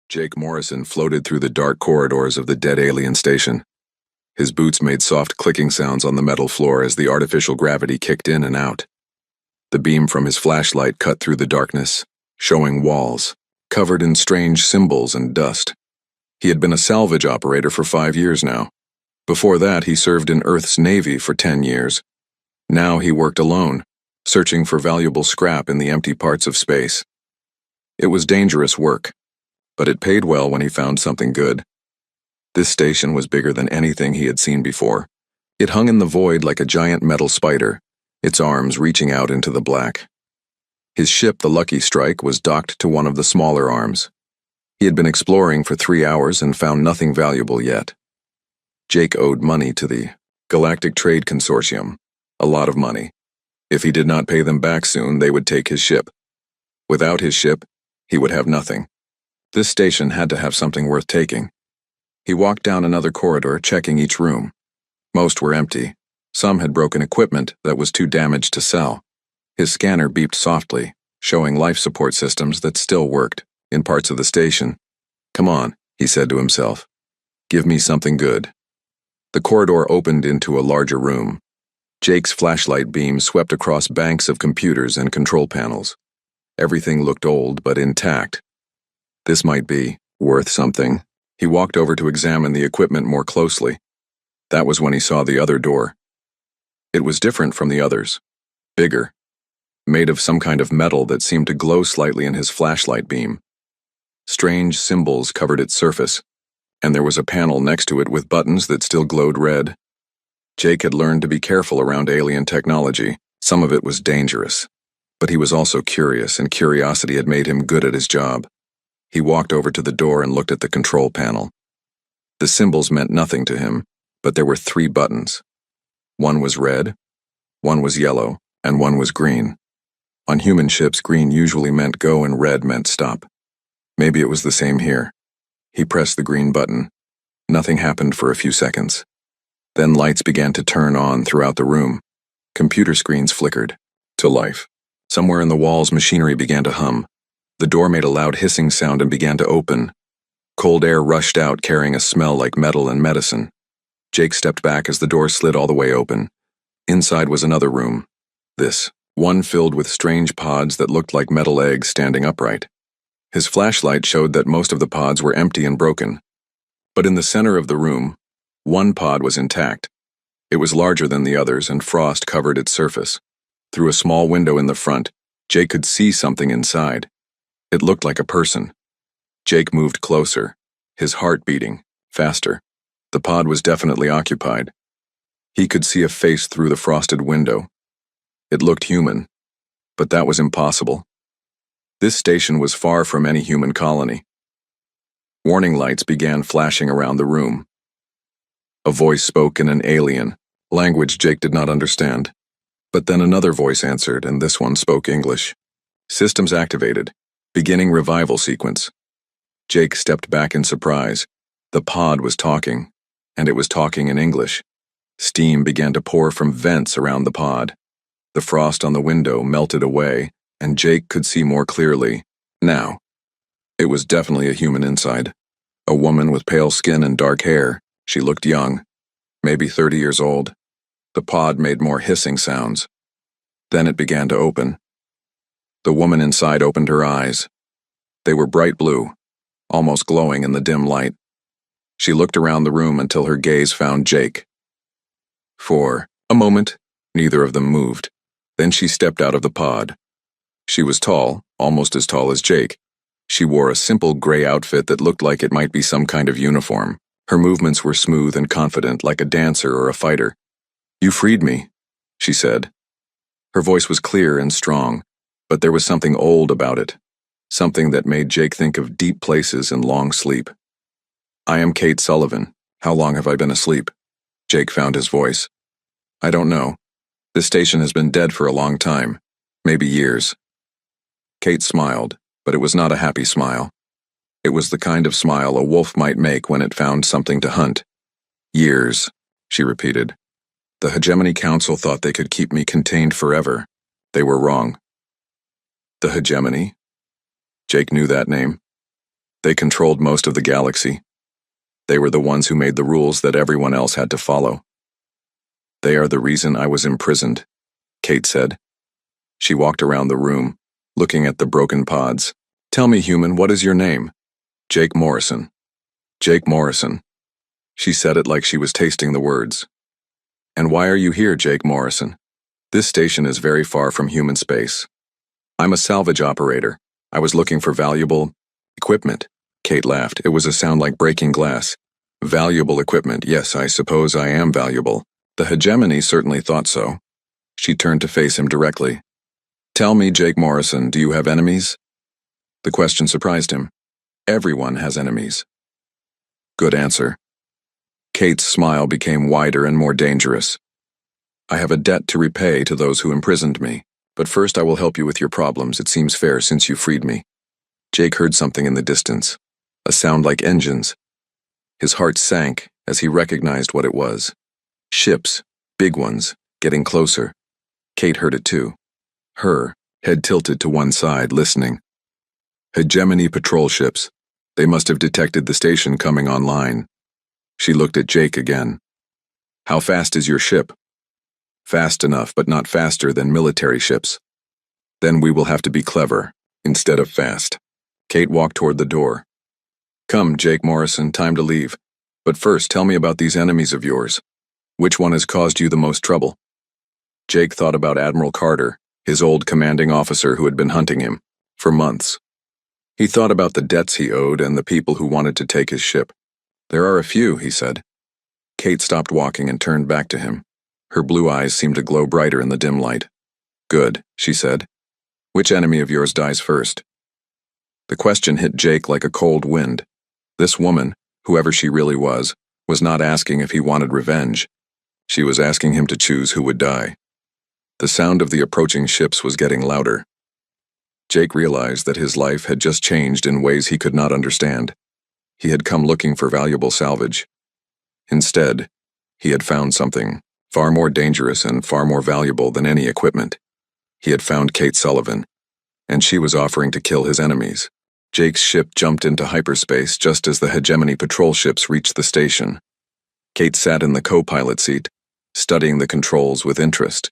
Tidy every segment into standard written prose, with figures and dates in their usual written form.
Jake Morrison floated through the dark corridors of the dead alien station. His boots made soft clicking sounds on the metal floor as the artificial gravity kicked in and out. The beam from his flashlight cut through the darkness, showing walls, covered in strange symbols and dust. He had been a salvage operator for 5 years now. Before that, he served in Earth's Navy for 10 years. Now he worked alone, searching for valuable scrap in the empty parts of space. It was dangerous work, but it paid well when he found something good. This station was bigger than anything he had seen before. It hung in the void like a giant metal spider, its arms reaching out into the black. His ship, the Lucky Strike, was docked to one of the smaller arms. He had been exploring for 3 hours and found nothing valuable yet. Jake owed money to the Galactic Trade Consortium, a lot of money. If he did not pay them back soon, they would take his ship. Without his ship, he would have nothing. This station had to have something worth taking. He walked down another corridor, checking each room. Most were empty. Some had broken equipment that was too damaged to sell. His scanner beeped softly, showing life support systems that still worked in parts of the station. "Come on," he said to himself. "Give me something good." The corridor opened into a larger room. Jake's flashlight beam swept across banks of computers and control panels. Everything looked old but intact. This might be worth something. He walked over to examine the equipment more closely. That was when he saw the other door. It was different from the others. Bigger. Made of some kind of metal that seemed to glow slightly in his flashlight beam. Strange symbols covered its surface, and there was a panel next to it with buttons that still glowed red. Jake had learned to be careful around alien technology. Some of it was dangerous. But he was also curious, and curiosity had made him good at his job. He walked over to the door and looked at the control panel. The symbols meant nothing to him, but there were 3 buttons. One was red, one was yellow, and one was green. On human ships, green usually meant go and red meant stop. Maybe it was the same here. He pressed the green button. Nothing happened for a few seconds. Then lights began to turn on throughout the room. Computer screens flickered to life. Somewhere in the walls, machinery began to hum. The door made a loud hissing sound and began to open. Cold air rushed out, carrying a smell like metal and medicine. Jake stepped back as the door slid all the way open. Inside was another room. This one filled with strange pods that looked like metal eggs standing upright. His flashlight showed that most of the pods were empty and broken. But in the center of the room, one pod was intact. It was larger than the others, and frost covered its surface. Through a small window in the front, Jake could see something inside. It looked like a person. Jake moved closer, his heart beating faster. The pod was definitely occupied. He could see a face through the frosted window. It looked human, but that was impossible. This station was far from any human colony. Warning lights began flashing around the room. A voice spoke in an alien language Jake did not understand. But then another voice answered, and this one spoke English. "Systems activated. Beginning revival sequence." Jake stepped back in surprise. The pod was talking, and it was talking in English. Steam began to pour from vents around the pod. The frost on the window melted away, and Jake could see more clearly. Now, it was definitely a human inside. A woman with pale skin and dark hair. She looked young, maybe 30 years old. The pod made more hissing sounds. Then it began to open. The woman inside opened her eyes. They were bright blue, almost glowing in the dim light. She looked around the room until her gaze found Jake. For a moment, neither of them moved. Then she stepped out of the pod. She was tall, almost as tall as Jake. She wore a simple gray outfit that looked like it might be some kind of uniform. Her movements were smooth and confident, like a dancer or a fighter. "You freed me," she said. Her voice was clear and strong, but there was something old about it, something that made Jake think of deep places and long sleep. "I am Kate Sullivan. How long have I been asleep?" Jake found his voice. "I don't know. This station has been dead for a long time, maybe years." Kate smiled, but it was not a happy smile. It was the kind of smile a wolf might make when it found something to hunt. "Years," she repeated. "The Hegemony Council thought they could keep me contained forever. They were wrong." The Hegemony? Jake knew that name. They controlled most of the galaxy. They were the ones who made the rules that everyone else had to follow. They are the reason I was imprisoned, Kate said. She walked around the room, looking at the broken pods. Tell me, human, what is your name? Jake Morrison. Jake Morrison. She said it like she was tasting the words. And why are you here, Jake Morrison? This station is very far from human space. I'm a salvage operator. I was looking for valuable equipment. Kate laughed. It was a sound like breaking glass. Valuable equipment. Yes, I suppose I am valuable. The hegemony certainly thought so. She turned to face him directly. Tell me, Jake Morrison, do you have enemies? The question surprised him. Everyone has enemies. Good answer. Kate's smile became wider and more dangerous. I have a debt to repay to those who imprisoned me, but first I will help you with your problems. It seems fair since you freed me. Jake heard something in the distance, a sound like engines. His heart sank as he recognized what it was. Ships, big ones, getting closer. Kate heard it too. Her, head tilted to one side, listening. Hegemony patrol ships. They must have detected the station coming online. She looked at Jake again. How fast is your ship? Fast enough, but not faster than military ships. Then we will have to be clever, instead of fast. Kate walked toward the door. Come, Jake Morrison, time to leave. But first, tell me about these enemies of yours. Which one has caused you the most trouble? Jake thought about Admiral Carter, his old commanding officer who had been hunting him, for months. He thought about the debts he owed and the people who wanted to take his ship. There are a few, he said. Kate stopped walking and turned back to him. Her blue eyes seemed to glow brighter in the dim light. Good, she said. Which enemy of yours dies first? The question hit Jake like a cold wind. This woman, whoever she really was not asking if he wanted revenge. She was asking him to choose who would die. The sound of the approaching ships was getting louder. Jake realized that his life had just changed in ways he could not understand. He had come looking for valuable salvage. Instead, he had found something far more dangerous and far more valuable than any equipment. He had found Kate Sullivan, and she was offering to kill his enemies. Jake's ship jumped into hyperspace just as the Hegemony patrol ships reached the station. Kate sat in the co-pilot seat, studying the controls with interest.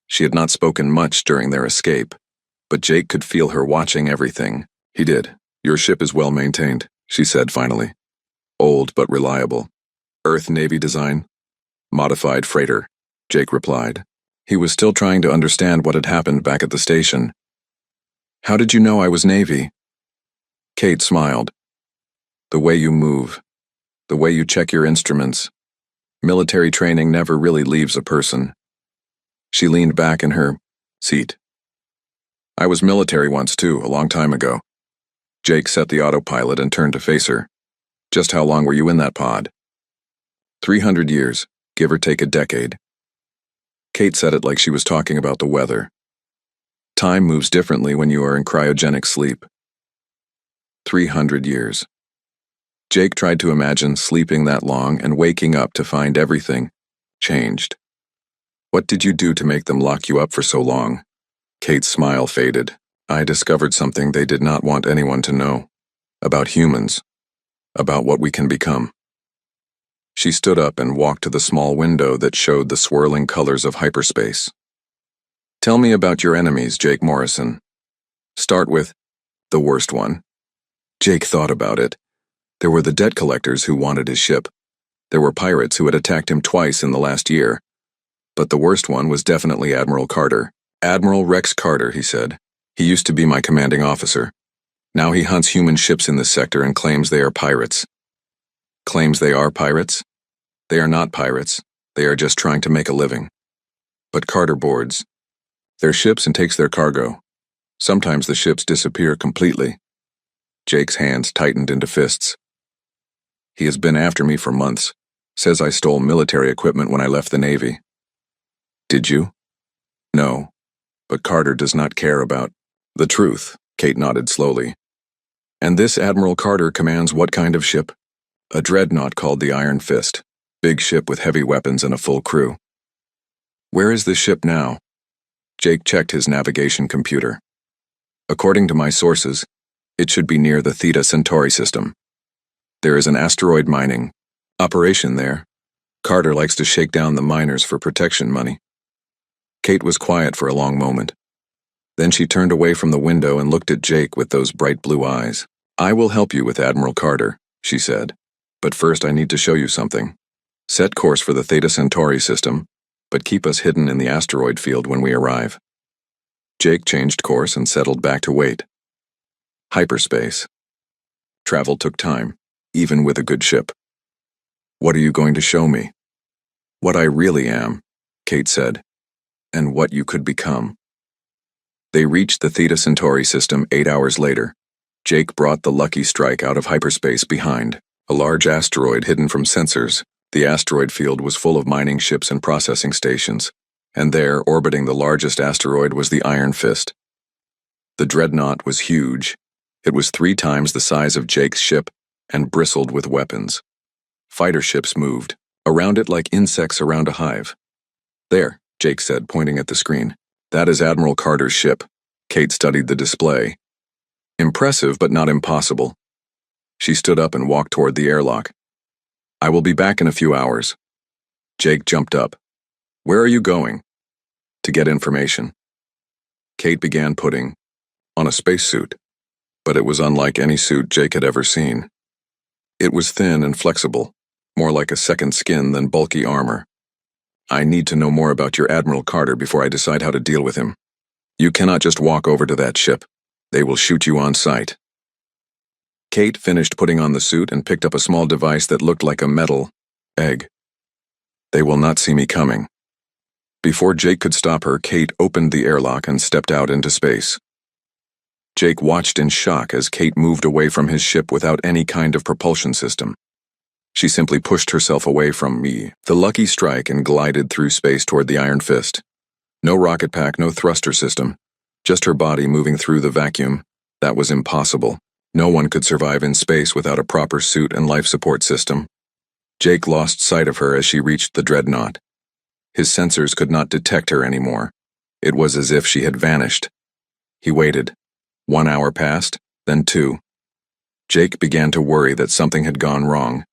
She had not spoken much during their escape, but Jake could feel her watching everything. He did. Your ship is well maintained, she said finally. Old but reliable. Earth Navy design? Modified freighter, Jake replied. He was still trying to understand what had happened back at the station. How did you know I was Navy? Kate smiled. The way you move. The way you check your instruments. Military training never really leaves a person. She leaned back in her seat. I was military once too, a long time ago. Jake set the autopilot and turned to face her. Just how long were you in that pod? 300 years, give or take a decade. Kate said it like she was talking about the weather. Time moves differently when you are in cryogenic sleep. 300 years. Jake tried to imagine sleeping that long and waking up to find everything changed. What did you do to make them lock you up for so long? Kate's smile faded. I discovered something they did not want anyone to know. About humans. About what we can become. She stood up and walked to the small window that showed the swirling colors of hyperspace. Tell me about your enemies, Jake Morrison. Start with the worst one. Jake thought about it. There were the debt collectors who wanted his ship. There were pirates who had attacked him twice in the last year. But the worst one was definitely Admiral Carter. Admiral Rex Carter, he said. He used to be my commanding officer. Now he hunts human ships in this sector and claims they are pirates. Claims they are pirates? They are not pirates. They are just trying to make a living. But Carter boards their ships and takes their cargo. Sometimes the ships disappear completely. Jake's hands tightened into fists. He has been after me for months. Says I stole military equipment when I left the Navy. Did you? No. But Carter does not care about the truth, Kate nodded slowly. And this Admiral Carter commands what kind of ship? A dreadnought called the Iron Fist. Big ship with heavy weapons and a full crew. Where is this ship now? Jake checked his navigation computer. According to my sources, It should be near the Theta Centauri system. There is an asteroid mining operation there. Carter likes to shake down the miners for protection money. Kate was quiet for a long moment. Then she turned away from the window and looked at Jake with those bright blue eyes. "I will help you with Admiral Carter," she said. "But first I need to show you something. Set course for the Theta Centauri system, but keep us hidden in the asteroid field when we arrive." Jake changed course and settled back to wait. Hyperspace. Travel took time, even with a good ship. "What are you going to show me?" "What I really am," Kate said, "and what you could become." They reached the Theta Centauri system 8 hours later. Jake brought the Lucky Strike out of hyperspace behind, a large asteroid hidden from sensors. The asteroid field was full of mining ships and processing stations, and there, orbiting the largest asteroid, was the Iron Fist. The dreadnought was huge. It was 3 times the size of Jake's ship and bristled with weapons. Fighter ships moved around it like insects around a hive. "There," Jake said, pointing at the screen. "That is Admiral Carter's ship." Kate studied the display. Impressive, but not impossible. She stood up and walked toward the airlock. "I will be back in a few hours." Jake jumped up. "Where are you going?" "To get information." Kate began putting on a spacesuit, but it was unlike any suit Jake had ever seen. It was thin and flexible, more like a second skin than bulky armor. "I need to know more about your Admiral Carter before I decide how to deal with him. You cannot just walk over to that ship. They will shoot you on sight." Kate finished putting on the suit and picked up a small device that looked like a metal egg. "They will not see me coming." Before Jake could stop her, Kate opened the airlock and stepped out into space. Jake watched in shock as Kate moved away from his ship without any kind of propulsion system. She simply pushed herself away from the Lucky Strike, and glided through space toward the Iron Fist. No rocket pack, no thruster system. Just her body moving through the vacuum. That was impossible. No one could survive in space without a proper suit and life support system. Jake lost sight of her as she reached the dreadnought. His sensors could not detect her anymore. It was as if she had vanished. He waited. 1 hour passed, then 2. Jake began to worry that something had gone wrong.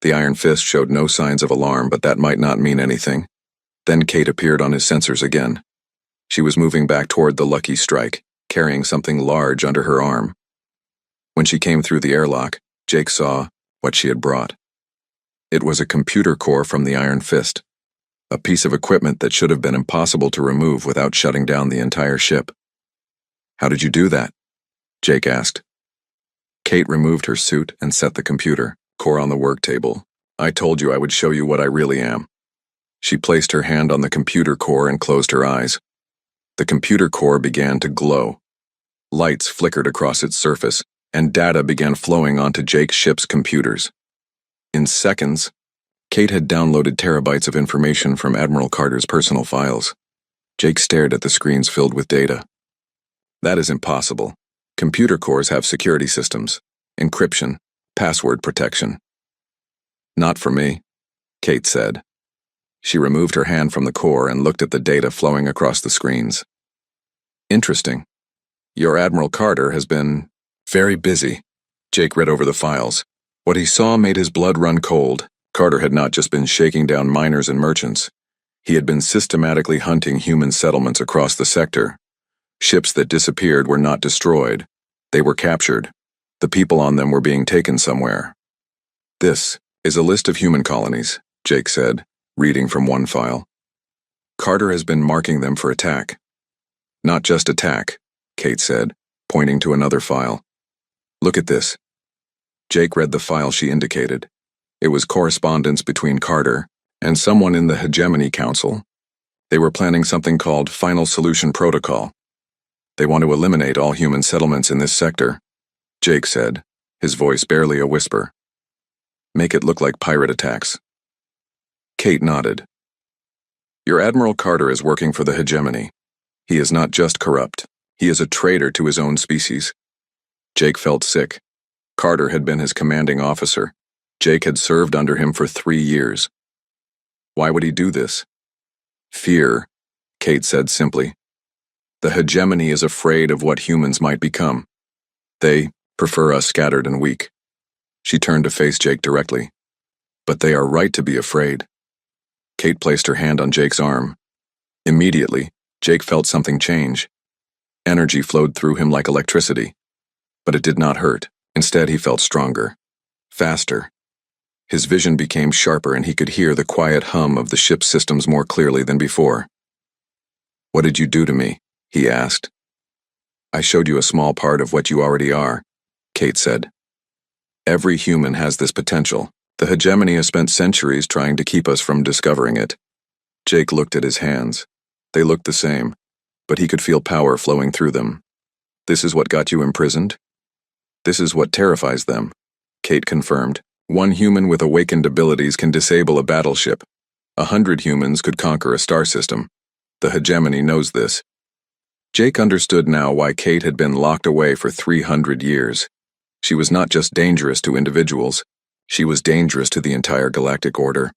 The Iron Fist showed no signs of alarm, but that might not mean anything. Then Kate appeared on his sensors again. She was moving back toward the Lucky Strike, carrying something large under her arm. When she came through the airlock, Jake saw what she had brought. It was a computer core from the Iron Fist, a piece of equipment that should have been impossible to remove without shutting down the entire ship. "How did you do that?" Jake asked. Kate removed her suit and set the computer core on the work table. "I told you I would show you what I really am." She placed her hand on the computer core and closed her eyes. The computer core began to glow. Lights flickered across its surface, and data began flowing onto Jake's ship's computers. In seconds, Kate had downloaded terabytes of information from Admiral Carter's personal files. Jake stared at the screens filled with data. "That is impossible. Computer cores have security systems, encryption, password protection." "Not for me," Kate said. She removed her hand from the core and looked at the data flowing across the screens. "Interesting. Your Admiral Carter has been very busy." Jake read over the files. What he saw made his blood run cold. Carter had not just been shaking down miners and merchants. He had been systematically hunting human settlements across the sector. Ships that disappeared were not destroyed. They were captured. The people on them were being taken somewhere. "This is a list of human colonies," Jake said, reading from one file. "Carter has been marking them for attack." "Not just attack," Kate said, pointing to another file. "Look at this." Jake read the file she indicated. It was correspondence between Carter and someone in the Hegemony Council. They were planning something called Final Solution Protocol. "They want to eliminate all human settlements in this sector," Jake said, his voice barely a whisper. "Make it look like pirate attacks." Kate nodded. "Your Admiral Carter is working for the Hegemony. He is not just corrupt. He is a traitor to his own species." Jake felt sick. Carter had been his commanding officer. Jake had served under him for 3 years. Why would he do this? "Fear," Kate said simply. "The Hegemony is afraid of what humans might become. They prefer us scattered and weak. She turned to face Jake directly. But they are right to be afraid. Kate placed her hand on Jake's arm. Immediately, Jake felt something change. Energy flowed through him like electricity. But it did not hurt. Instead, he felt stronger. Faster. His vision became sharper and he could hear the quiet hum of the ship's systems more clearly than before. "What did you do to me?" he asked. "I showed you a small part of what you already are," Kate said. "Every human has this potential. The hegemony has spent centuries trying to keep us from discovering it." Jake looked at his hands. They looked the same, but he could feel power flowing through them. "This is what got you imprisoned?" "This is what terrifies them," Kate confirmed. "One human with awakened abilities can disable a battleship. 100 humans could conquer a star system. The hegemony knows this." Jake understood now why Kate had been locked away for 300 years. She was not just dangerous to individuals. She was dangerous to the entire galactic order.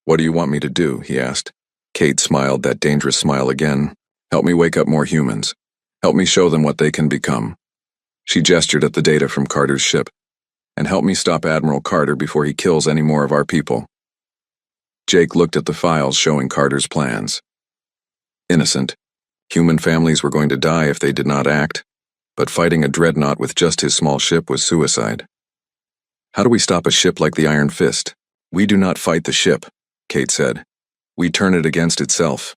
"What do you want me to do?" he asked. Kate smiled that dangerous smile again. "Help me wake up more humans. Help me show them what they can become." She gestured at the data from Carter's ship. "And help me stop Admiral Carter before he kills any more of our people." Jake looked at the files showing Carter's plans. Innocent. Human families were going to die if they did not act, but fighting a dreadnought with just his small ship was suicide. "How do we stop a ship like the Iron Fist?" "We do not fight the ship," Kate said. "We turn it against itself.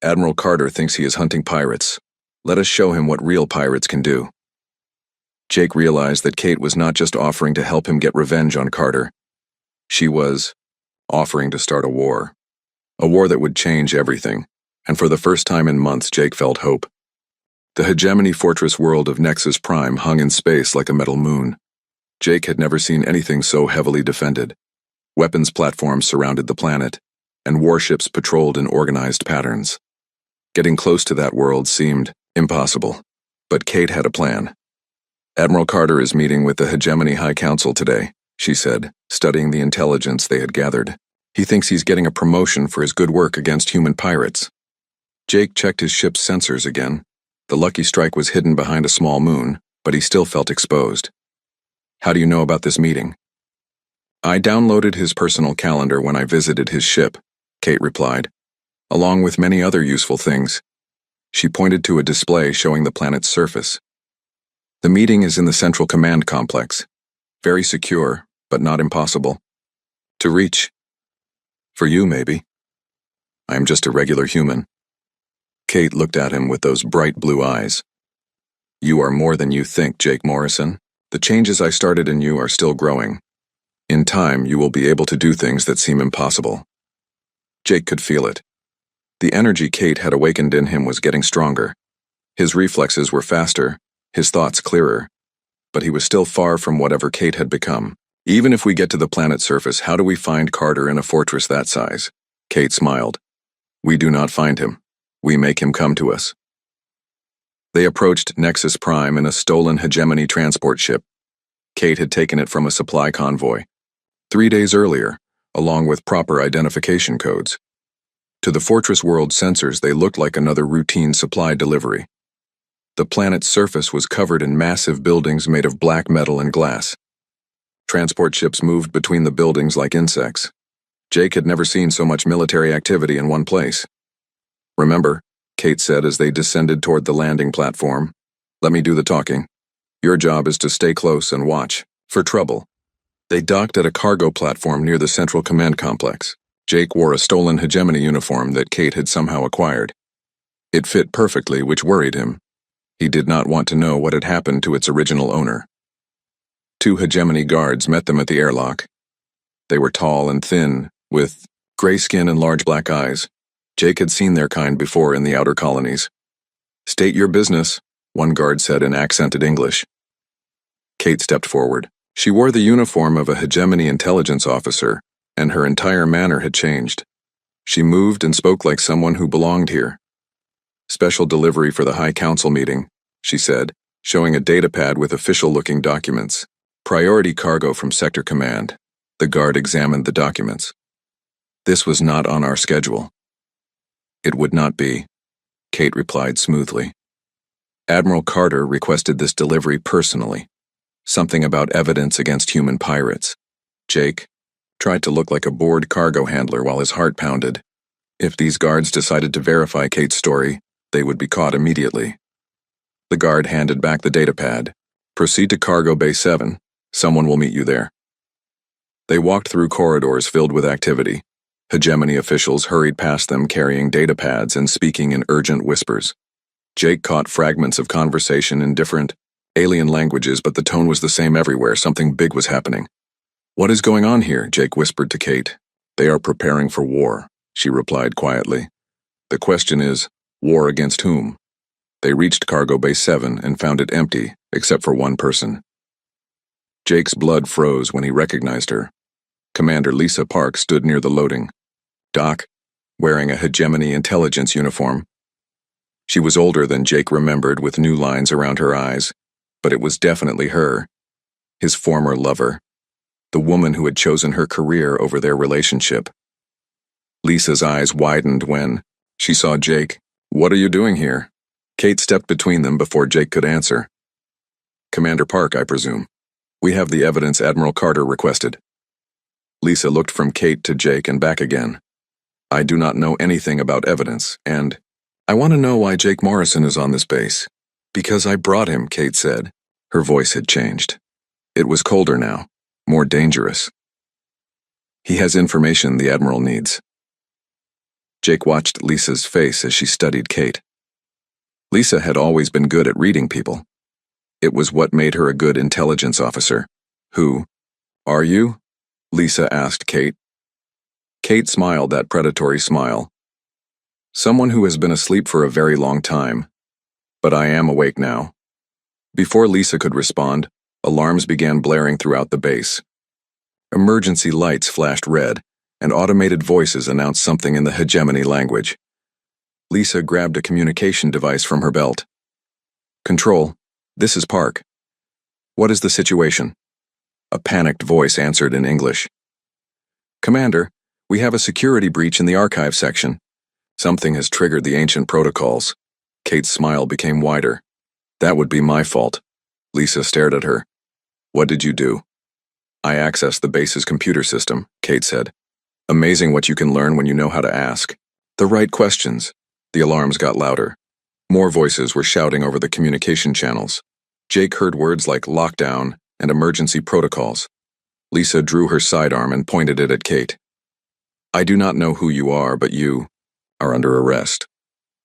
Admiral Carter thinks he is hunting pirates. Let us show him what real pirates can do." Jake realized that Kate was not just offering to help him get revenge on Carter. She was offering to start a war. A war that would change everything, and for the first time in months Jake felt hope. The hegemony fortress world of Nexus Prime hung in space like a metal moon. Jake had never seen anything so heavily defended. Weapons platforms surrounded the planet, and warships patrolled in organized patterns. Getting close to that world seemed impossible, but Kate had a plan. "Admiral Carter is meeting with the Hegemony High Council today," she said, studying the intelligence they had gathered. "He thinks he's getting a promotion for his good work against human pirates." Jake checked his ship's sensors again. The Lucky Strike was hidden behind a small moon, but he still felt exposed. "How do you know about this meeting?" "I downloaded his personal calendar when I visited his ship," Kate replied, "along with many other useful things." She pointed to a display showing the planet's surface. "The meeting is in the Central Command Complex. Very secure, but not impossible to reach. For you, maybe. I am just a regular human." Kate looked at him with those bright blue eyes. "You are more than you think, Jake Morrison. The changes I started in you are still growing. In time, you will be able to do things that seem impossible." Jake could feel it. The energy Kate had awakened in him was getting stronger. His reflexes were faster, his thoughts clearer, but he was still far from whatever Kate had become. "Even if we get to the planet's surface, how do we find Carter in a fortress that size?" Kate smiled. "We do not find him. We make him come to us." They approached Nexus Prime in a stolen Hegemony transport ship. Kate had taken it from a supply convoy 3 days earlier, along with proper identification codes. To the Fortress World sensors, they looked like another routine supply delivery. The planet's surface was covered in massive buildings made of black metal and glass. Transport ships moved between the buildings like insects. Jake had never seen so much military activity in one place. "Remember," Kate said as they descended toward the landing platform, "let me do the talking. Your job is to stay close and watch for trouble." They docked at a cargo platform near the Central Command Complex. Jake wore a stolen Hegemony uniform that Kate had somehow acquired. It fit perfectly, which worried him. He did not want to know what had happened to its original owner. 2 Hegemony guards met them at the airlock. They were tall and thin, with gray skin and large black eyes. Jake had seen their kind before in the outer colonies. "State your business," one guard said in accented English. Kate stepped forward. She wore the uniform of a Hegemony intelligence officer, and her entire manner had changed. She moved and spoke like someone who belonged here. "Special delivery for the High Council meeting," she said, showing a datapad with official-looking documents. "Priority cargo from Sector Command." The guard examined the documents. "This was not on our schedule." "It would not be," Kate replied smoothly. Admiral Carter requested this delivery personally. Something about evidence against human pirates. Jake tried to look like a bored cargo handler while his heart pounded. If these guards decided to verify Kate's story, they would be caught immediately. The guard handed back the datapad. Proceed to Cargo Bay 7. Someone will meet you there. They walked through corridors filled with activity. Hegemony officials hurried past them carrying datapads and speaking in urgent whispers. Jake caught fragments of conversation in different, alien languages, but the tone was the same everywhere. Something big was happening. What is going on here? Jake whispered to Kate. They are preparing for war, she replied quietly. The question is, war against whom? They reached Cargo Bay 7 and found it empty, except for one person. Jake's blood froze when he recognized her. Commander Lisa Park stood near the loading dock, wearing a Hegemony intelligence uniform. She was older than Jake remembered, with new lines around her eyes, but it was definitely her, his former lover, the woman who had chosen her career over their relationship. Lisa's eyes widened when she saw Jake. What are you doing here? Kate stepped between them before Jake could answer. Commander Park, I presume. We have the evidence Admiral Carter requested. Lisa looked from Kate to Jake and back again. I do not know anything about evidence, and I want to know why Jake Morrison is on this base. Because I brought him, Kate said. Her voice had changed. It was colder now, more dangerous. He has information the Admiral needs. Jake watched Lisa's face as she studied Kate. Lisa had always been good at reading people. It was what made her a good intelligence officer. Who are you? Lisa asked Kate. Kate smiled that predatory smile. Someone who has been asleep for a very long time. But I am awake now. Before Lisa could respond, alarms began blaring throughout the base. Emergency lights flashed red, and automated voices announced something in the Hegemony language. Lisa grabbed a communication device from her belt. Control, this is Park. What is the situation? A panicked voice answered in English. Commander, we have a security breach in the archive section. Something has triggered the ancient protocols. Kate's smile became wider. That would be my fault. Lisa stared at her. What did you do? I accessed the base's computer system, Kate said. Amazing what you can learn when you know how to ask the right questions. The alarms got louder. More voices were shouting over the communication channels. Jake heard words like lockdown and emergency protocols. Lisa drew her sidearm and pointed it at Kate. I do not know who you are, but you are under arrest.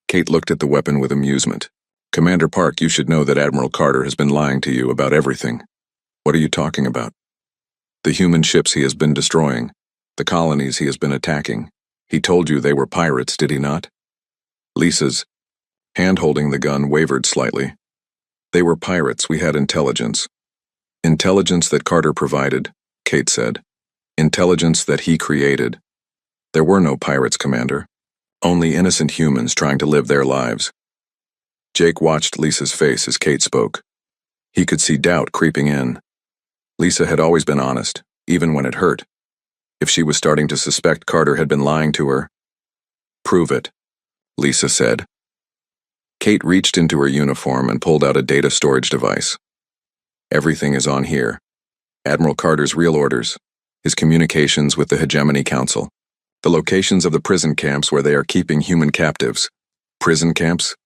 Kate looked at the weapon with amusement. Commander Park, you should know that Admiral Carter has been lying to you about everything. What are you talking about? The human ships he has been destroying, the colonies he has been attacking. He told you they were pirates, did he not? Lisa's hand holding the gun wavered slightly. They were pirates, we had intelligence. Intelligence that Carter provided, Kate said. Intelligence that he created. There were no pirates, Commander. Only innocent humans trying to live their lives. Jake watched Lisa's face as Kate spoke. He could see doubt creeping in. Lisa had always been honest, even when it hurt. If she was starting to suspect Carter had been lying to her. Prove it, Lisa said. Kate reached into her uniform and pulled out a data storage device. Everything is on here. Admiral Carter's real orders, his communications with the Hegemony Council, the locations of the prison camps where they are keeping human captives. Prison camps?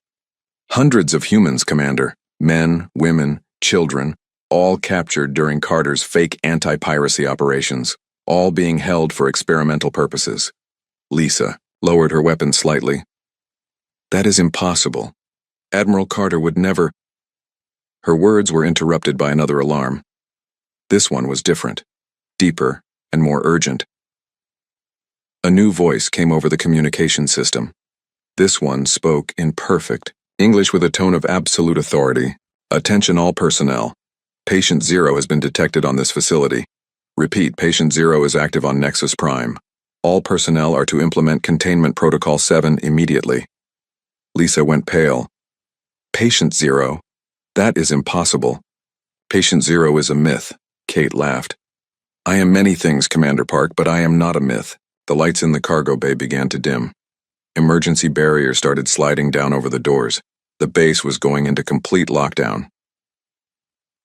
Hundreds of humans, Commander. Men, women, children, all captured during Carter's fake anti-piracy operations, all being held for experimental purposes. Lisa lowered her weapon slightly. That is impossible. Admiral Carter would never... Her words were interrupted by another alarm. This one was different, deeper, and more urgent. A new voice came over the communication system. This one spoke in perfect English with a tone of absolute authority. Attention all personnel. Patient Zero has been detected on this facility. Repeat, Patient Zero is active on Nexus Prime. All personnel are to implement Containment Protocol 7 immediately. Lisa went pale. Patient Zero? That is impossible. Patient Zero is a myth, Kate laughed. I am many things, Commander Park, but I am not a myth. The lights in the cargo bay began to dim. Emergency barriers started sliding down over the doors. The base was going into complete lockdown.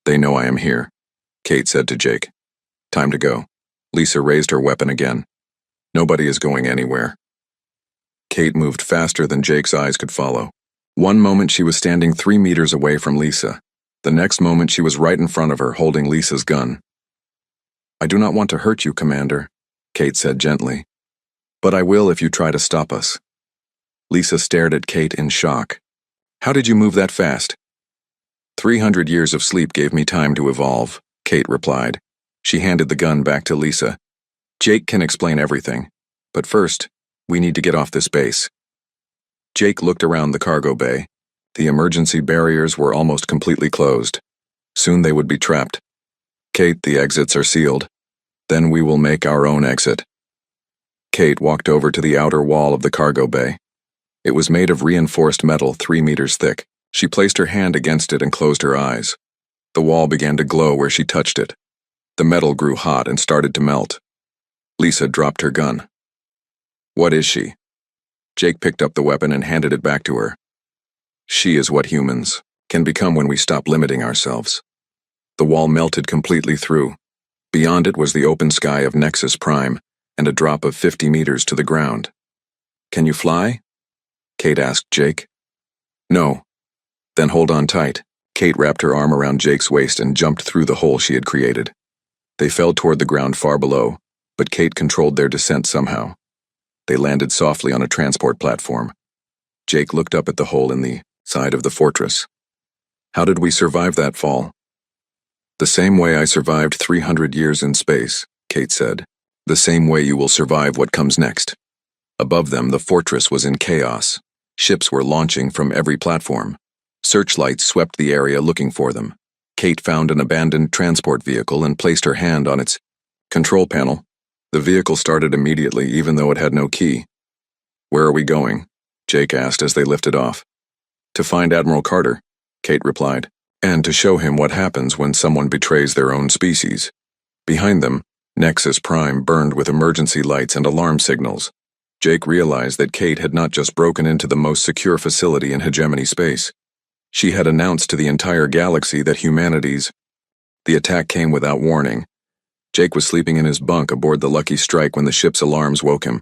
"They know I am here," Kate said to Jake. "Time to go." Lisa raised her weapon again. "Nobody is going anywhere." Kate moved faster than Jake's eyes could follow. One moment she was standing 3 meters away from Lisa. The next moment she was right in front of her, holding Lisa's gun. "I do not want to hurt you, Commander," Kate said gently. "But I will if you try to stop us." Lisa stared at Kate in shock. "How did you move that fast?" 300 years of sleep gave me time to evolve," Kate replied. She handed the gun back to Lisa. "Jake can explain everything. But first, we need to get off this base." Jake looked around the cargo bay. The emergency barriers were almost completely closed. Soon they would be trapped. "Kate, the exits are sealed. Then we will make our own exit." Kate walked over to the outer wall of the cargo bay. It was made of reinforced metal 3 meters thick. She placed her hand against it and closed her eyes. The wall began to glow where she touched it. The metal grew hot and started to melt. Lisa dropped her gun. "What is she?" Jake picked up the weapon and handed it back to her. "She is what humans can become when we stop limiting ourselves." The wall melted completely through. Beyond it was the open sky of Nexus Prime and a drop of 50 meters to the ground. "Can you fly?" Kate asked Jake. "No." "Then hold on tight." Kate wrapped her arm around Jake's waist and jumped through the hole she had created. They fell toward the ground far below, but Kate controlled their descent somehow. They landed softly on a transport platform. Jake looked up at the hole in the side of the fortress. "How did we survive that fall?" "The same way I survived 300 years in space," Kate said. "The same way you will survive what comes next." Above them, the fortress was in chaos. Ships were launching from every platform. Searchlights swept the area looking for them. Kate found an abandoned transport vehicle and placed her hand on its control panel. The vehicle started immediately, even though it had no key. "Where are we going?" Jake asked as they lifted off. "To find Admiral Carter," Kate replied, "and to show him what happens when someone betrays their own species." Behind them, Nexus Prime burned with emergency lights and alarm signals. Jake realized that Kate had not just broken into the most secure facility in hegemony space. She had announced to the entire galaxy that The attack came without warning. Jake was sleeping in his bunk aboard the Lucky Strike when the ship's alarms woke him.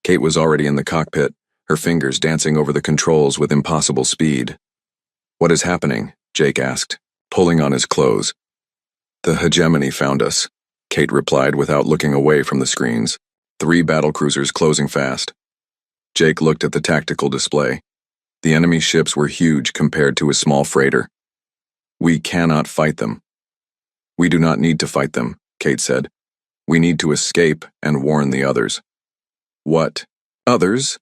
Kate was already in the cockpit, her fingers dancing over the controls with impossible speed. "What is happening?" Jake asked, pulling on his clothes. "The hegemony found us," Kate replied without looking away from the screens. 3 battlecruisers closing fast. Jake looked at the tactical display. The enemy ships were huge compared to a small freighter. "We cannot fight them." "We do not need to fight them," Kate said. "We need to escape and warn the others." "What? Others?"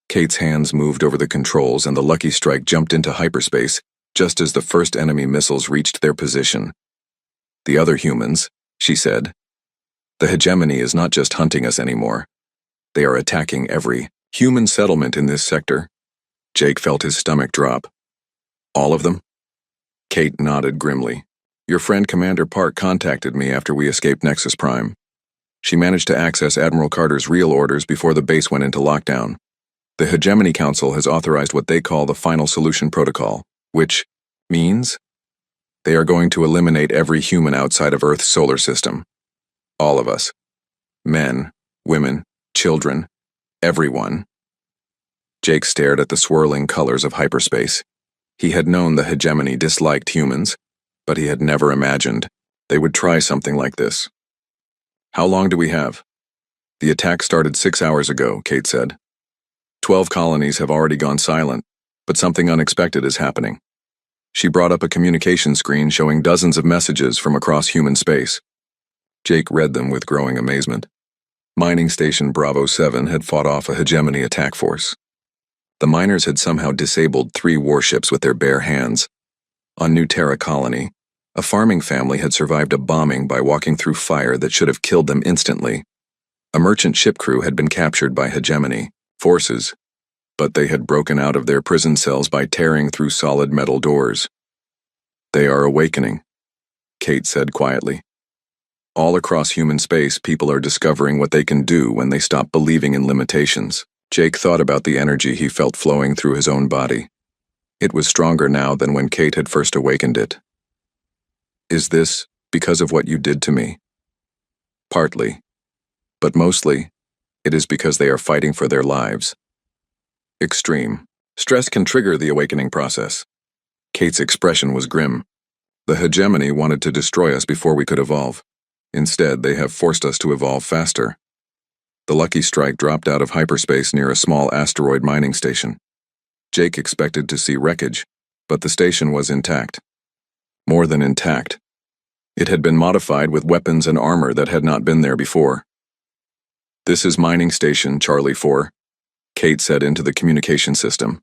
Kate's hands moved over the controls and the Lucky Strike jumped into hyperspace just as the first enemy missiles reached their position. "The other humans," she said. "The hegemony is not just hunting us anymore. They are attacking every human settlement in this sector." Jake felt his stomach drop. "All of them?" Kate nodded grimly. "Your friend Commander Park contacted me after we escaped Nexus Prime. She managed to access Admiral Carter's real orders before the base went into lockdown. The Hegemony Council has authorized what they call the Final Solution Protocol, which means they are going to eliminate every human outside of Earth's solar system. All of us. Men, women, children, everyone." Jake stared at the swirling colors of hyperspace. He had known the hegemony disliked humans, but he had never imagined they would try something like this. "How long do we have?" "The attack started 6 hours ago," Kate said. 12 colonies have already gone silent, but something unexpected is happening. She brought up a communication screen showing dozens of messages from across human space. Jake read them with growing amazement. Mining Station Bravo 7 had fought off a hegemony attack force. The miners had somehow disabled 3 warships with their bare hands. On New Terra Colony, a farming family had survived a bombing by walking through fire that should have killed them instantly. A merchant ship crew had been captured by hegemony forces, but they had broken out of their prison cells by tearing through solid metal doors. "They are awakening," Kate said quietly. "All across human space, people are discovering what they can do when they stop believing in limitations." Jake thought about the energy he felt flowing through his own body. It was stronger now than when Kate had first awakened it. Is this because of what you did to me? Partly. But mostly, it is because they are fighting for their lives. Extreme. Stress can trigger the awakening process. Kate's expression was grim. The hegemony wanted to destroy us before we could evolve. Instead, they have forced us to evolve faster. The Lucky Strike dropped out of hyperspace near a small asteroid mining station. Jake expected to see wreckage, but the station was intact. More than intact. It had been modified with weapons and armor that had not been there before. "This is Mining Station, Charlie 4, Kate said into the communication system.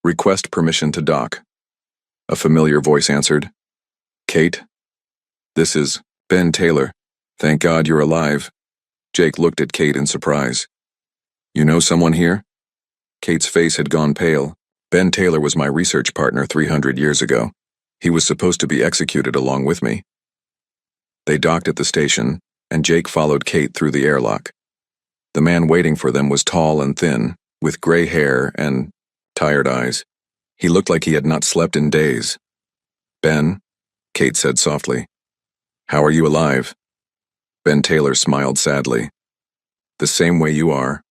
"Request permission to dock." A familiar voice answered. "Kate? This is Ben Taylor. Thank God you're alive." Jake looked at Kate in surprise. "You know someone here?" Kate's face had gone pale. "Ben Taylor was my research partner 300 years ago. He was supposed to be executed along with me." They docked at the station, and Jake followed Kate through the airlock. The man waiting for them was tall and thin, with gray hair and tired eyes. He looked like he had not slept in days. "Ben," Kate said softly. "How are you alive?" Ben Taylor smiled sadly. "The same way you are.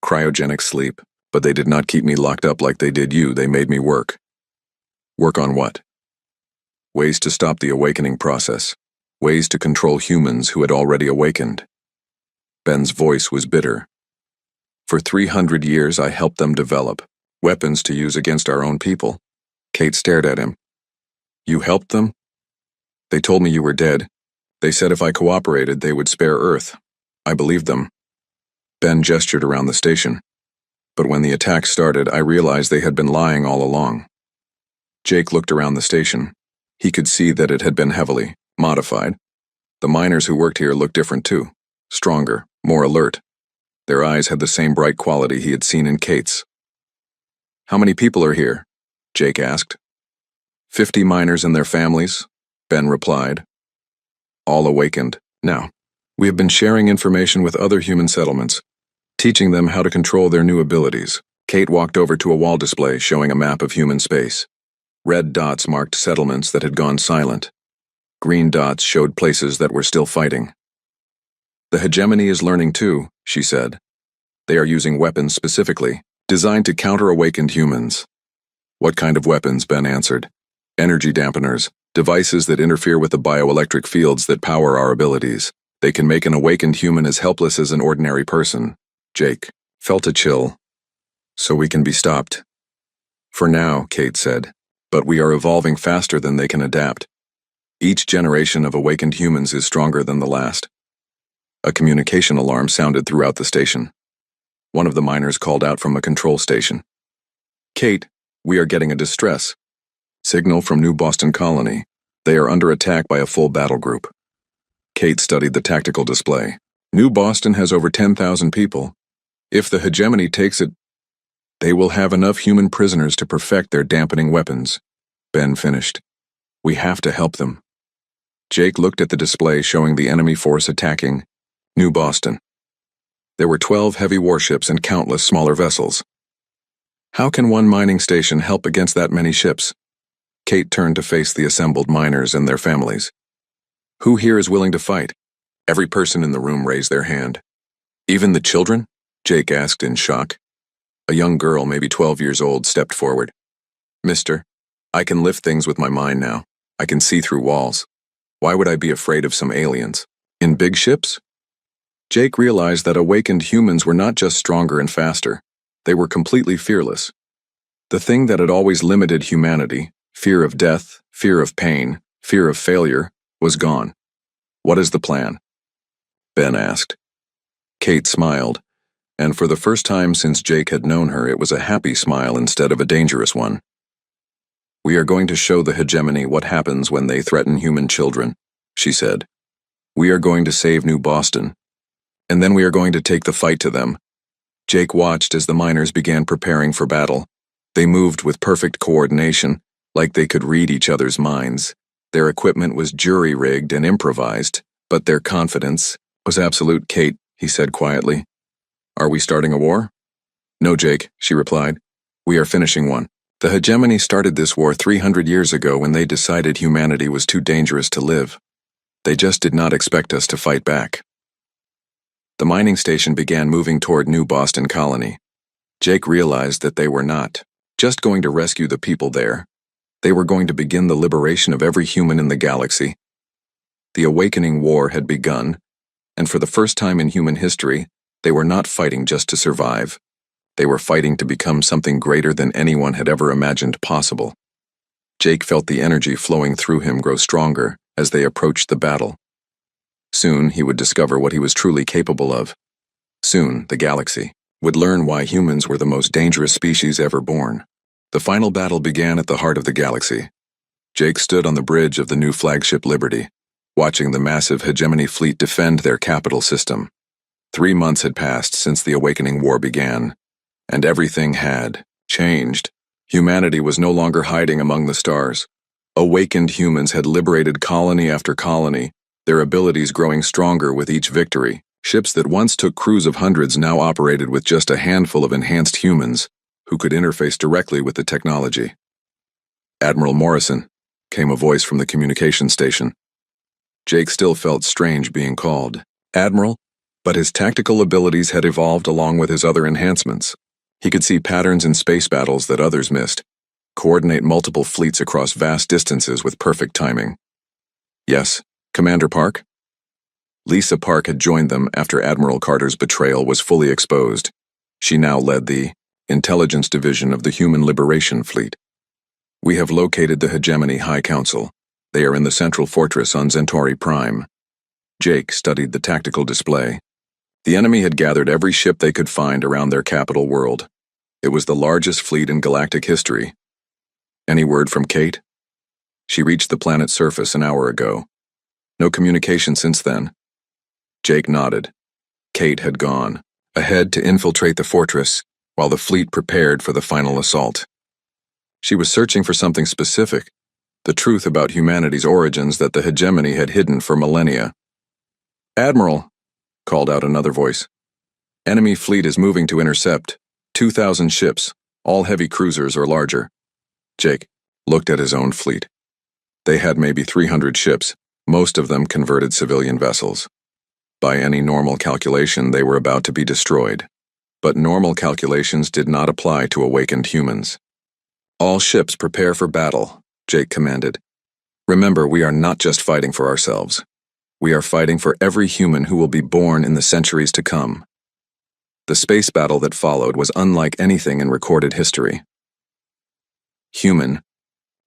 Cryogenic sleep, but they did not keep me locked up like they did you, they made me work." "Work on what?" "Ways to stop the awakening process. Ways to control humans who had already awakened." Ben's voice was bitter. "For 300 years I helped them develop weapons to use against our own people." Kate stared at him. "You helped them?" "They told me you were dead. They said if I cooperated, they would spare Earth. I believed them." Ben gestured around the station. "But when the attack started, I realized they had been lying all along." Jake looked around the station. He could see that it had been heavily modified. The miners who worked here looked different too. Stronger, more alert. Their eyes had the same bright quality he had seen in Kate's. "How many people are here?" Jake asked. 50 miners and their families," Ben replied. "All awakened. Now, we have been sharing information with other human settlements, teaching them how to control their new abilities." Kate walked over to a wall display showing a map of human space. Red dots marked settlements that had gone silent. Green dots showed places that were still fighting. "The hegemony is learning too," she said. "They are using weapons specifically, designed to counter awakened humans." "What kind of weapons?" Ben answered. "Energy dampeners, devices that interfere with the bioelectric fields that power our abilities. They can make an awakened human as helpless as an ordinary person." Jake felt a chill. "So we can be stopped." "For now," Kate said, "but we are evolving faster than they can adapt. Each generation of awakened humans is stronger than the last." A communication alarm sounded throughout the station. One of the miners called out from a control station. "Kate, we are getting a distress signal from New Boston Colony. They are under attack by a full battle group." Kate studied the tactical display. "New Boston has over 10,000 people. If the hegemony takes it, they will have enough human prisoners to perfect their dampening weapons." Ben finished. "We have to help them." Jake looked at the display showing the enemy force attacking New Boston. There were 12 heavy warships and countless smaller vessels. How can one mining station help against that many ships? Kate turned to face the assembled miners and their families. "Who here is willing to fight?" Every person in the room raised their hand. "Even the children?" Jake asked in shock. A young girl, maybe 12 years old, stepped forward. "Mister, I can lift things with my mind now. I can see through walls. Why would I be afraid of some aliens? In big ships?" Jake realized that awakened humans were not just stronger and faster. They were completely fearless. The thing that had always limited humanity, fear of death, fear of pain, fear of failure, was gone. "What is the plan?" Ben asked. Kate smiled, and for the first time since Jake had known her, it was a happy smile instead of a dangerous one. "We are going to show the hegemony what happens when they threaten human children," she said. "We are going to save New Boston. And then we are going to take the fight to them." Jake watched as the miners began preparing for battle. They moved with perfect coordination, like they could read each other's minds. Their equipment was jury-rigged and improvised, but their confidence was absolute. "Kate," he said quietly, "are we starting a war?" "No, Jake," she replied. "We are finishing one." The hegemony started this war 300 years ago when they decided humanity was too dangerous to live. They just did not expect us to fight back. The mining station began moving toward New Boston Colony. Jake realized that they were not just going to rescue the people there. They were going to begin the liberation of every human in the galaxy. The Awakening War had begun, and for the first time in human history, they were not fighting just to survive. They were fighting to become something greater than anyone had ever imagined possible. Jake felt the energy flowing through him grow stronger as they approached the battle. Soon, he would discover what he was truly capable of. Soon, the galaxy would learn why humans were the most dangerous species ever born. The final battle began at the heart of the galaxy. Jake stood on the bridge of the new flagship Liberty, watching the massive hegemony fleet defend their capital system. 3 months had passed since the Awakening War began, and everything had changed. Humanity was no longer hiding among the stars. Awakened humans had liberated colony after colony, their abilities growing stronger with each victory. Ships that once took crews of hundreds now operated with just a handful of enhanced humans who could interface directly with the technology. "Admiral Morrison," came a voice from the communication station. Jake still felt strange being called Admiral, but his tactical abilities had evolved along with his other enhancements. He could see patterns in space battles that others missed, coordinate multiple fleets across vast distances with perfect timing. "Yes, Commander Park?" Lisa Park had joined them after Admiral Carter's betrayal was fully exposed. She now led the Intelligence Division of the Human Liberation Fleet. "We have located the Hegemony High Council. They are in the central fortress on Centauri Prime." Jake studied the tactical display. The enemy had gathered every ship they could find around their capital world. It was the largest fleet in galactic history. "Any word from Kate?" "She reached the planet's surface an hour ago. No communication since then." Jake nodded. Kate had gone ahead to infiltrate the fortress while the fleet prepared for the final assault. She was searching for something specific, the truth about humanity's origins that the hegemony had hidden for millennia. "Admiral," called out another voice. "Enemy fleet is moving to intercept. 2,000 ships, all heavy cruisers or larger." Jake looked at his own fleet. They had maybe 300 ships, most of them converted civilian vessels. By any normal calculation, they were about to be destroyed. But normal calculations did not apply to awakened humans. "All ships prepare for battle," Jake commanded. "Remember, we are not just fighting for ourselves. We are fighting for every human who will be born in the centuries to come." The space battle that followed was unlike anything in recorded history. Human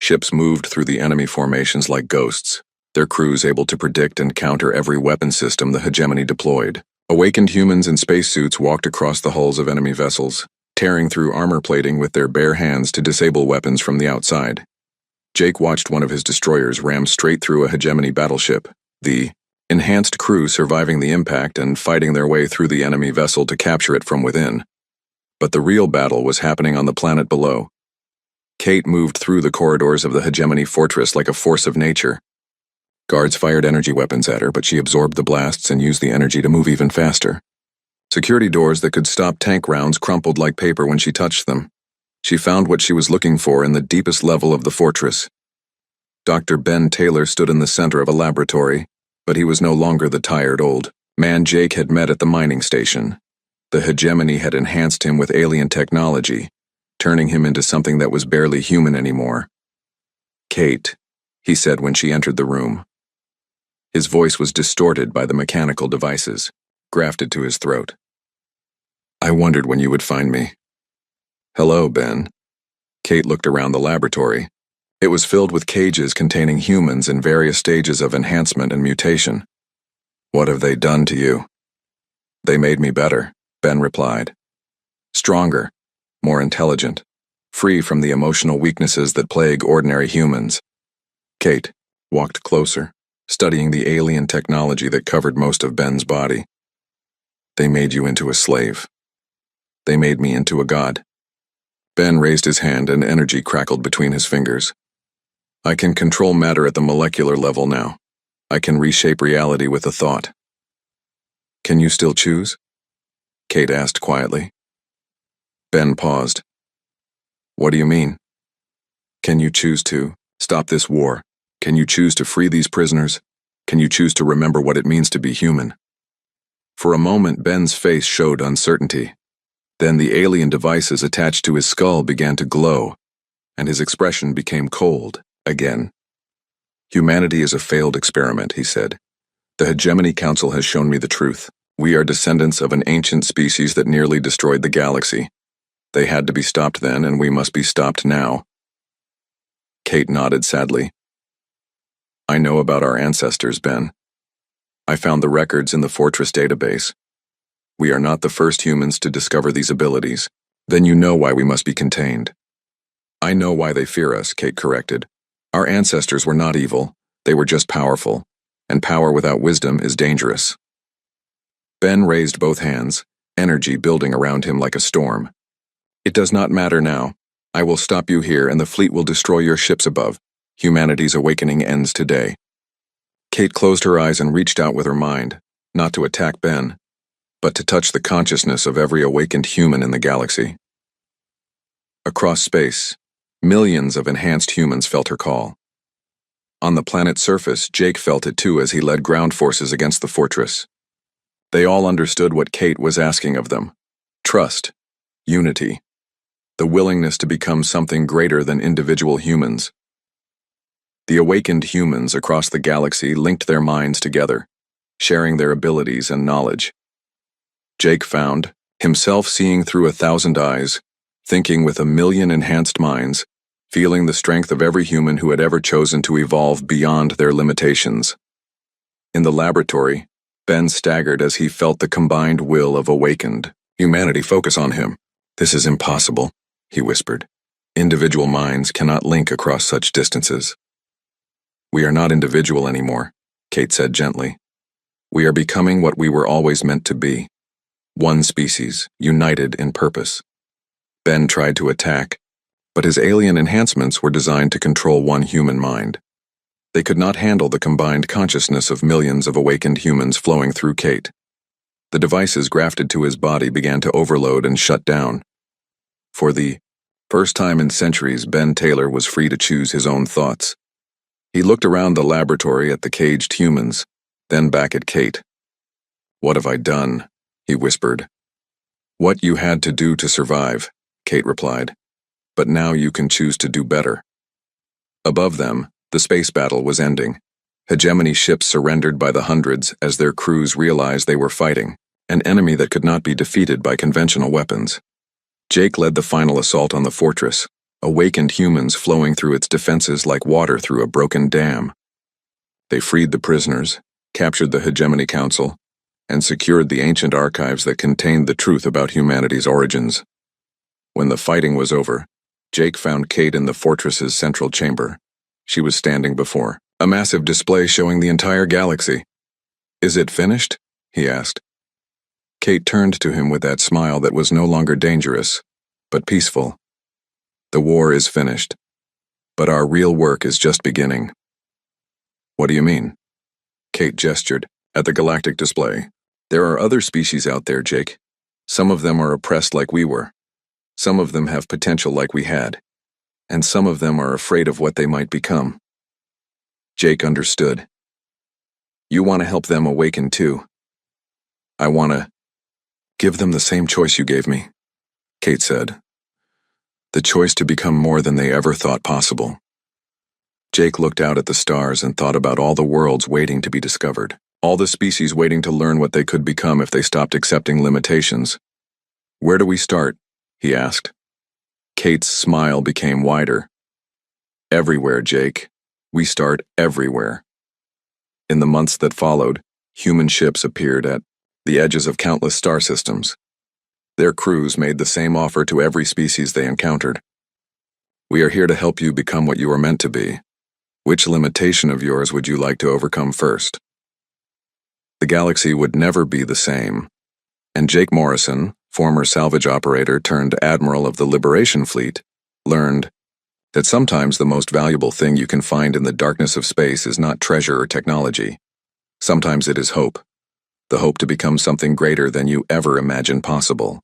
ships moved through the enemy formations like ghosts, their crews able to predict and counter every weapon system the hegemony deployed. Awakened humans in spacesuits walked across the hulls of enemy vessels, tearing through armor plating with their bare hands to disable weapons from the outside. Jake watched one of his destroyers ram straight through a hegemony battleship, the enhanced crew surviving the impact and fighting their way through the enemy vessel to capture it from within. But the real battle was happening on the planet below. Kate moved through the corridors of the hegemony fortress like a force of nature. Guards fired energy weapons at her, but she absorbed the blasts and used the energy to move even faster. Security doors that could stop tank rounds crumpled like paper when she touched them. She found what she was looking for in the deepest level of the fortress. Dr. Ben Taylor stood in the center of a laboratory, but he was no longer the tired old man Jake had met at the mining station. The hegemony had enhanced him with alien technology, turning him into something that was barely human anymore. "Kate," he said when she entered the room. His voice was distorted by the mechanical devices, grafted to his throat. "I wondered when you would find me." "Hello, Ben." Kate looked around the laboratory. It was filled with cages containing humans in various stages of enhancement and mutation. "What have they done to you?" "They made me better," Ben replied. "Stronger, more intelligent, free from the emotional weaknesses that plague ordinary humans." Kate walked closer, studying the alien technology that covered most of Ben's body. "They made you into a slave. They made me into a god." Ben raised his hand and energy crackled between his fingers. "I can control matter at the molecular level now. I can reshape reality with a thought." "Can you still choose?" Kate asked quietly. Ben paused. "What do you mean?" Can you choose to stop this war? Can you choose to free these prisoners? Can you choose to remember what it means to be human? For a moment, Ben's face showed uncertainty. Then the alien devices attached to his skull began to glow, and his expression became cold again. Humanity is a failed experiment, he said. The Hegemony Council has shown me the truth. We are descendants of an ancient species that nearly destroyed the galaxy. They had to be stopped then, and we must be stopped now. Kate nodded sadly. I know about our ancestors, Ben. I found the records in the Fortress database. We are not the first humans to discover these abilities. Then you know why we must be contained. I know why they fear us, Kate corrected. Our ancestors were not evil, they were just powerful, and power without wisdom is dangerous. Ben raised both hands, energy building around him like a storm. It does not matter now. I will stop you here and the fleet will destroy your ships above. Humanity's awakening ends today. Kate closed her eyes and reached out with her mind, not to attack Ben, but to touch the consciousness of every awakened human in the galaxy. Across space, millions of enhanced humans felt her call. On the planet's surface, Jake felt it too as he led ground forces against the fortress. They all understood what Kate was asking of them. Trust, unity, the willingness to become something greater than individual humans. The awakened humans across the galaxy linked their minds together, sharing their abilities and knowledge. Jake found himself seeing through 1,000 eyes, thinking with 1,000,000 enhanced minds, feeling the strength of every human who had ever chosen to evolve beyond their limitations. In the laboratory, Ben staggered as he felt the combined will of awakened humanity focus on him. This is impossible, he whispered. Individual minds cannot link across such distances. We are not individual anymore, Kate said gently. We are becoming what we were always meant to be. One species, united in purpose. Ben tried to attack, but his alien enhancements were designed to control one human mind. They could not handle the combined consciousness of millions of awakened humans flowing through Kate. The devices grafted to his body began to overload and shut down. For the first time in centuries, Ben Taylor was free to choose his own thoughts. He looked around the laboratory at the caged humans, then back at Kate. What have I done? He whispered. What you had to do to survive, Kate replied. But now you can choose to do better. Above them, the space battle was ending. Hegemony ships surrendered by the hundreds as their crews realized they were fighting an enemy that could not be defeated by conventional weapons. Jake led the final assault on the fortress, awakened humans flowing through its defenses like water through a broken dam. They freed the prisoners, captured the Hegemony Council, and secured the ancient archives that contained the truth about humanity's origins. When the fighting was over, Jake found Kate in the fortress's central chamber. She was standing before a massive display showing the entire galaxy. Is it finished? He asked. Kate turned to him with that smile that was no longer dangerous, but peaceful. The war is finished, but our real work is just beginning. What do you mean? Kate gestured at the galactic display. There are other species out there, Jake. Some of them are oppressed like we were. Some of them have potential like we had. And some of them are afraid of what they might become. Jake understood. You want to help them awaken too. I want to give them the same choice you gave me, Kate said. The choice to become more than they ever thought possible. Jake looked out at the stars and thought about all the worlds waiting to be discovered, all the species waiting to learn what they could become if they stopped accepting limitations. Where do we start? He asked. Kate's smile became wider. Everywhere, Jake. We start everywhere. In the months that followed, human ships appeared at the edges of countless star systems. Their crews made the same offer to every species they encountered. We are here to help you become what you are meant to be. Which limitation of yours would you like to overcome first? The galaxy would never be the same, and Jake Morrison, former salvage operator turned admiral of the Liberation Fleet, learned that sometimes the most valuable thing you can find in the darkness of space is not treasure or technology. Sometimes it is hope. The hope to become something greater than you ever imagined possible.